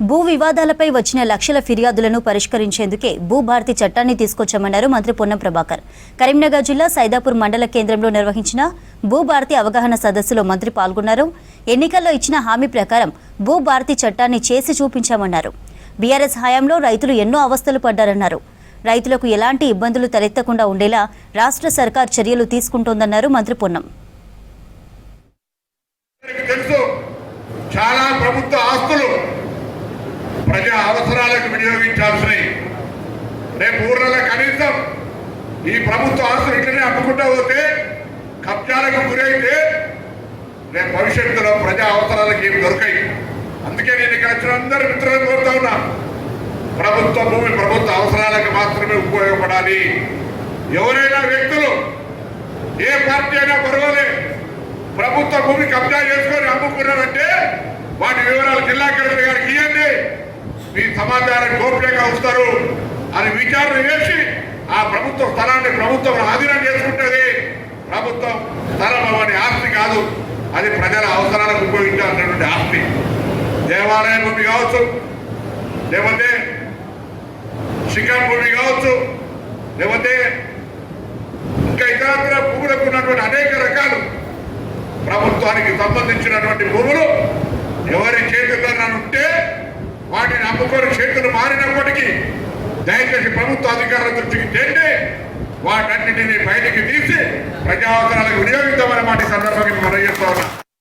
భూ వివాదాలపై వచ్చిన లక్షల ఫిర్యాదులను పరిష్కరించేందుకే భూభారతి చట్టాన్ని తీసుకొచ్చామన్నారు మంత్రి పొన్నం ప్రభాకర్. కరీంనగర్ జిల్లా సైదాపూర్ మండల కేంద్రంలో నిర్వహించిన భూభారతి అవగాహన సదస్సులో మంత్రి పాల్గొన్నారు. ఎన్నికల్లో ఇచ్చిన హామీ ప్రకారం భూభారతి చట్టాన్ని చేసి చూపించామన్నారు. బీఆర్ఎస్ హయాంలో రైతులు ఎన్నో అవస్థలు పడ్డారన్నారు. రైతులకు ఎలాంటి ఇబ్బందులు తలెత్తకుండా ఉండేలా రాష్ట్ర సర్కార్ చర్యలు తీసుకుంటోందన్నారు మంత్రి పొన్నం. చాలా ప్రభుత్వ ఆస్తులు ప్రజా అవసరాలకు వినియోగించాల్సినవి. రేపు ఊర్లలో కనీసం ఈ ప్రభుత్వ ఆస్తులు ఇట్లనే అమ్ముకుంటూ పోతే, కబ్జాలకు గురైతే రేపు భవిష్యత్తులో ప్రజా అవసరాలకు ఏమి దొరకాయి. అందుకే నేను ఇక్కడ వచ్చిన అందరు మిత్రులను కోరుతా ఉన్నా, ప్రభుత్వ భూమి ప్రభుత్వ అవసరాలకు మాత్రమే ఉపయోగపడాలి. ఎవరైనా వ్యక్తులు, ఏ పార్టీ అయినా పర్వాలేదు, ప్రభుత్వ భూమి కబ్జా చేసుకొని అమ్ముకున్నారంటే వాటి వివరాలు జిల్లా కలెక్టర్ గారికి ఇవ్వండి, మీ సమాచారం గోప్యంగా ఉంచుతారు అని విచారణ చేసి ఆ ప్రభుత్వ స్థలాన్ని ప్రభుత్వం ఆధీనం చేసుకుంటుంది. ప్రభుత్వం స్థలం అనే ఆస్తి కాదు, అది ప్రజల అవసరాలకు ఉపయోగించాల్సినటువంటి ఆస్తి. దేవాలయ భూమి కావచ్చు, లేకపోతే శిఖర్ భూమి కావచ్చు, లేకపోతే ఇంకా ఇతరత్ర భూములకు ఉన్నటువంటి అనేక రకాలు ప్రభుత్వానికి సంబంధించినటువంటి భూములు ఎవరి చేతుల్లో ఉంటే వాటిని అమ్ముకొని చేతులు మారినప్పటికీ దయచేసి ప్రభుత్వ అధికారుల దృష్టికి చేయండి. వాటన్నిటిని బయటికి తీసి ప్రజా అవసరాలకు వినియోగిద్దామని మాట సందర్భంగా మనం చేస్తా ఉన్నాం.